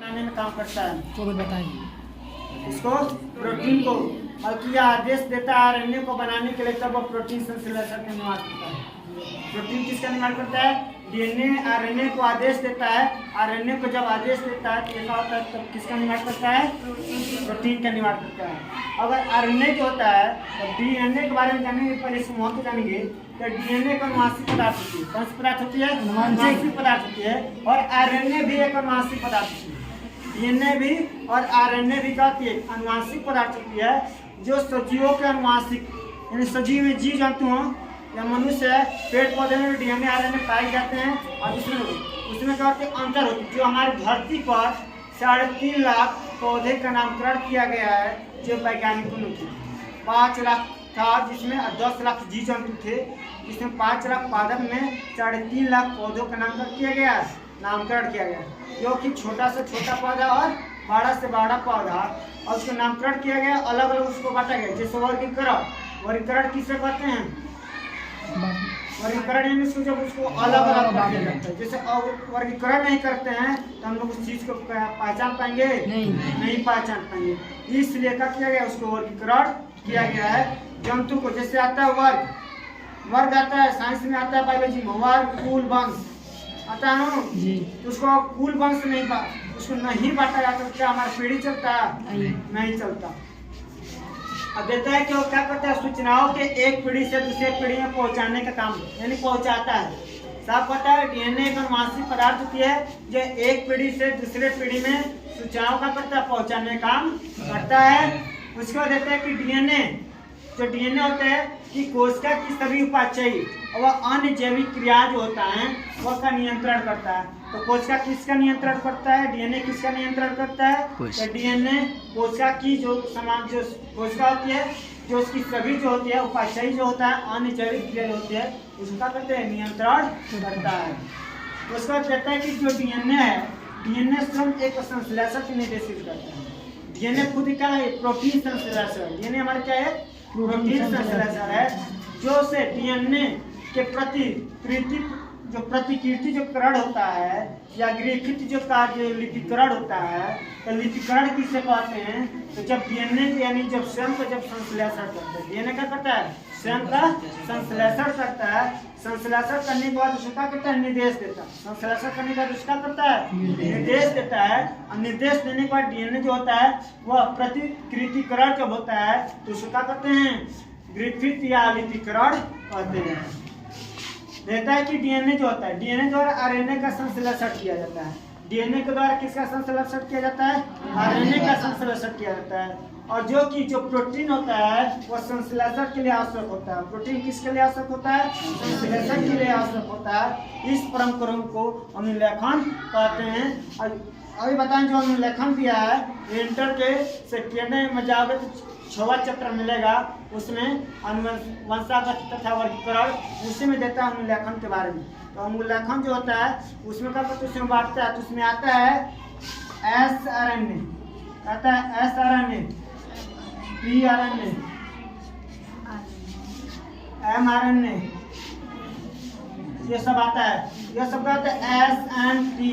बनाने में काम करता है। तो भी बताइए। इसको प्रोटीन को बल्कि यह आदेश देता है आरएनए को बनाने के लिए, तब वो प्रोटीन संश्लेषण का निर्माण करता है। प्रोटीन किसका निर्माण करता है? डीएनए आरएनए को आदेश देता है। आरएनए को जब आदेश देता है तो ऐसा होता है, तब किसका निर्माण करता है? प्रोटीन का निर्माण करता है। अगर आरएनए जो होता है, तो डीएनए के बारे में जानेंगे, पहले इसको महत्व जानेंगे। तो डीएनए का अनुवांशिक पदार्थ होती है। कौन सी पदार्थ होती है? अनुवांशिक पदार्थ होती है। और आरएनए भी एक अनुवांशिक पदार्थ होती है। डीएनए भी और आरएनए भी क्या होती है? अनुवांशिक पदार्थ होती है, जो सजीवों के अनुवांशिक, यानी सजीव में जीव जंतु हों या मनुष्य है, पेड़ पौधे में डीएनए आरएनए पाए जाते हैं। और उसमें क्या होती है? अंतर होती है। जो हमारी धरती पर 3.5 लाख पौधे का नामकरण किया गया है, जो वैज्ञानिकों ने किया। 5 लाख था जिसमें 10 लाख जीव जंतु थे, जिसमें 5 लाख पादप में 3.5 लाख पौधों का नामकरण किया गया, जो कि छोटा से छोटा पौधा और बड़ा से बड़ा पौधा, और उसको नामकरण किया गया, अलग अलग उसको बांटा गया। जैसे वर्गीकरण किसे कहते हैं? वर्गीकरण यानी उसको जब उसको अलग अलग कर दिया जाता है। जैसे वर्गीकरण नहीं करते हैं तो हम लोग उस चीज को पहचान पाएंगे? नहीं पहचान पाएंगे। इसलिए क्या किया गया? उसको वर्गीकरण किया गया है। जंतु को जैसे आता है वर्ग आता है, साइंस में आता है, बायोलॉजी में वर्ग, कुल, वंश आता है ना जी। तो उसको कुल वंश उसको नहीं बांटा जाता, क्या हमारा पीढ़ी चलता है? नहीं चलता। अब देता है कि वो क्या करता है? सूचनाओं के एक पीढ़ी से दूसरे पीढ़ी में पहुंचाने का काम, यानी पहुंचाता है। साफ पता है डीएनए एक अनुवांशिक पदार्थ होती है, जो एक पीढ़ी से दूसरे पीढ़ी में सूचनाओं का करता है, पहुंचाने का काम करता है। उसके बाद देता है कि डीएनए होता है कि कोशिका की सभी उपापचयी और वह अन्य जैविक क्रिया जो होता है वह का नियंत्रण करता है। तो कोशिका किसका नियंत्रण करता है? डीएनए किसका नियंत्रण करता है? तो डीएनए कोशिका की जो कोशिका होती है, जो उसकी सभी जो होती है उपापचयी जो होता है, अन्य जैविक क्रिया जो होती है, उसका करते हैं नियंत्रण करता है। उसका कहता है कि जो डीएनए है, डीएनए स्वयं एक संश्लेषक निर्देशित करता है। डीएनए खुद क्या है? प्रोटीन संश्लेषक। डीएनए हमारा क्या है? प्रोटीन संश्लेषक है, जो से डीएनए के प्रतिकृति जो करण होता है, या ग्रिफिथ जो लिपिकरण होता है, तो लिपिकरण किसे कहते हैं? तो जब डीएनए यानी जब स्वयं का जब संश्लेषण करता है, डीएनए क्या करता है? स्वयं का संश्लेषण करता है। संश्लेषण करने के बाद उसको क्या करता है? निर्देश देता है। संश्लेषण करने के बाद उसका करता है? निर्देश देता है। और निर्देश देने के बाद डीएनए जो होता है वह प्रतिकृतिकरण जब होता है, तो उसको क्या करते हैं? ग्रिफिथ या लिपिकरण कहते हैं। रहता है कि डीएनए जो होता है, डीएनए द्वारा आरएनए का संश्लेषण किया जाता है। डीएनए के द्वारा किसका संश्लेषण किया जाता है? आरएनए का संश्लेषण किया जाता है। और जो प्रोटीन होता है वह संश्लेषण के लिए आवश्यक होता है। प्रोटीन किसके लिए आवश्यक होता है? संश्लेषण के लिए आवश्यक होता है। इस परम्परा को अनुलेखन कहते हैं। और अभी बताएं, जो अनुलेखन दिया है इंटर के सेकेंड में जाओगे तो 6वां चैप्टर मिलेगा, उसमें वंशागत तथा वर्गीकरण, उसी में देता है अनुलेखन के बारे में। तो अनुलेखन जो होता है उसमें क्या करते हैं? उसमें बांटता है। तो उसमें आता है एसआरएनए, आता है एसआरएनए, पीआरएनए, एमआरएनए, ये सब आता है। ये सब कहते हैं S and T,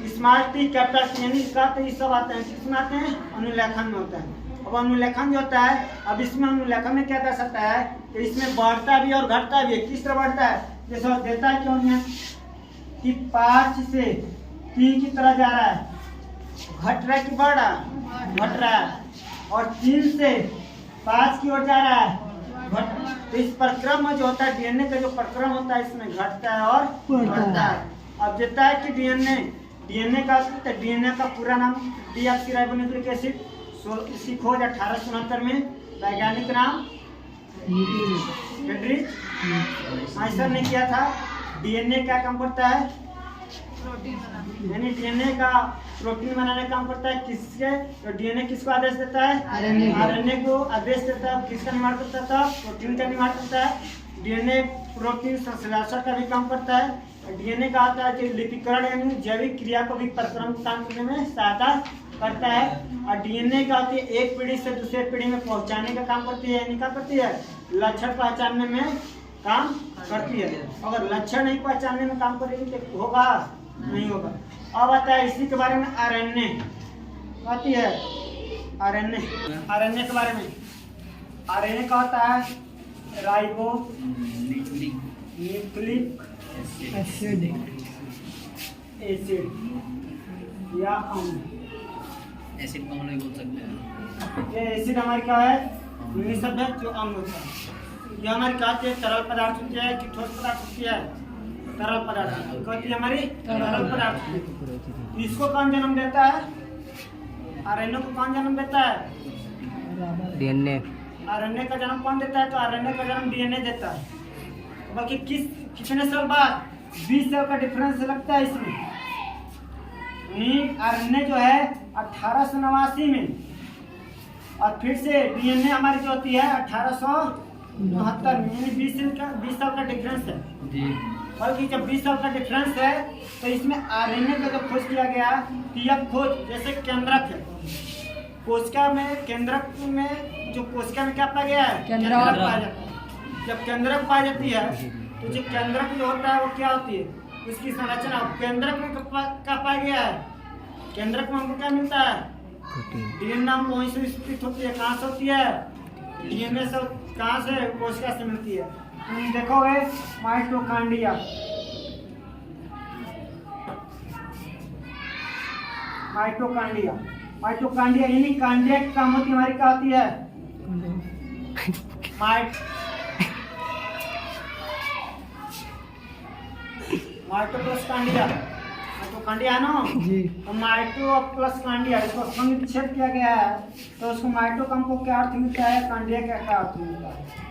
small T, capital T, यानी इसका तो ये सब आते हैं। किसमें आते हैं? अनुलेखन में होता है। अब अनुलेखन जो होता है, अब इसमें अनुलेखन में क्या कर सकता है कि इसमें बढ़ता भी और घटता भी है। किस तरह बढ़ता है? जैसे देता है क्यों है कि 5 से 3 की तरह जा रहा है, घट रहा है कि बढ़ रहा है? घट रहा है। और 3 से 5 की ओर जा रहा है, घट। तो इस प्रक्रम में जो होता है, डीएनए का जो प्रक्रम होता है, इसमें घटता है और बढ़ता है। अब देता है कि डीएनए का पूरा नाम डीऑक्सीराइबोन्यूक्लिक एसिड, इसकी खोज 1869 में वैज्ञानिक नाम हेनरी माइसर ने किया था। डीएनए क्या काम करता है? यानी डीएनए का प्रोटीन बनाने का काम करता है। किसके? तो डीएनए किसको आदेश देता है? आरएनए को आदेश देता है। किसका निर्माण करता था? प्रोटीन का निर्माण करता है। डीएनए प्रोटीन संश्लेषण का भी काम करता है। डीएनए का आता है लिपिकरण, यानी जैविक क्रिया को भी परक्रम काम करने में सहायता करता है। और डीएनए का होती है एक पीढ़ी से दूसरे पीढ़ी में पहुंचाने का काम करती है, यानी क्या करती है? लक्षण पहचानने में काम करती है। अगर लक्षण नहीं पहचानने में काम करेगी तो होगा? नहीं होगा। अब आता है इसी के बारे में आरएनए आती है। आरएनए के बारे में, आरएनए का होता है राइबो न्यूक्लिक एसिड या अम्ल। एसिड का मतलब बोल सकते हैं। ये एसिड हमारी क्या है, यूनिक शब्द है जो अम्ल होता है। ये हमारी क्या होती है, तरल पदार्थ होती है कि ठोस पदार्थ होती है, तरल पदार्थ कहती है हमारी तरल पदार्थ। इसको कौन जन्म देता है, आरएनए को कौन जन्म देता है, डीएनए। आरएनए का जन्म कौन देता है, तो आरएनए का जन्म डीएनए देता है। बाकी कितने साल बाद, 20 साल का डिफरेंस लगता है इसमें। आरएनए जो है 1889 में, और फिर से डीएनए हमारी जो होती है 1869 में, यानी 20 साल का डिफरेंस है। बल्कि जब 20 साल का डिफरेंस है तो इसमें आरएनए का जब खोज किया गया, तो यह खोज जैसे केंद्रक है, कोशिका में केंद्रक में जो कोशिका में क्या पाया गया है, केंद्रक पाया जाता है। जब केंद्रक पाई जाती है तो जो केंद्रक जो होता है वो क्या होती है, उसकी संरचना केंद्रक में क्या पाया गया है, केंद्रक में हमको क्या मिलता है, डीएनए हमको वहीं से स्थित होती है। कहाँ से होती है, डीएनए से कहाँ से, कोशिका से मिलती है। तुम देखोगे माइटोकॉन्ड्रिया, माइटोकॉन्ड्रिया यानी कॉन्ड्रिया की काम होती हमारी क्या होती है, माइटो प्लस कांडिया, माइटोकॉन्ड्रिया है ना जी। तो माइटो प्लस कांडिया, इसको संक्षेप किया गया है। तो उसको माइटो का हमको क्या अर्थ मिलता है, कांडिया का क्या अर्थ मिलता है।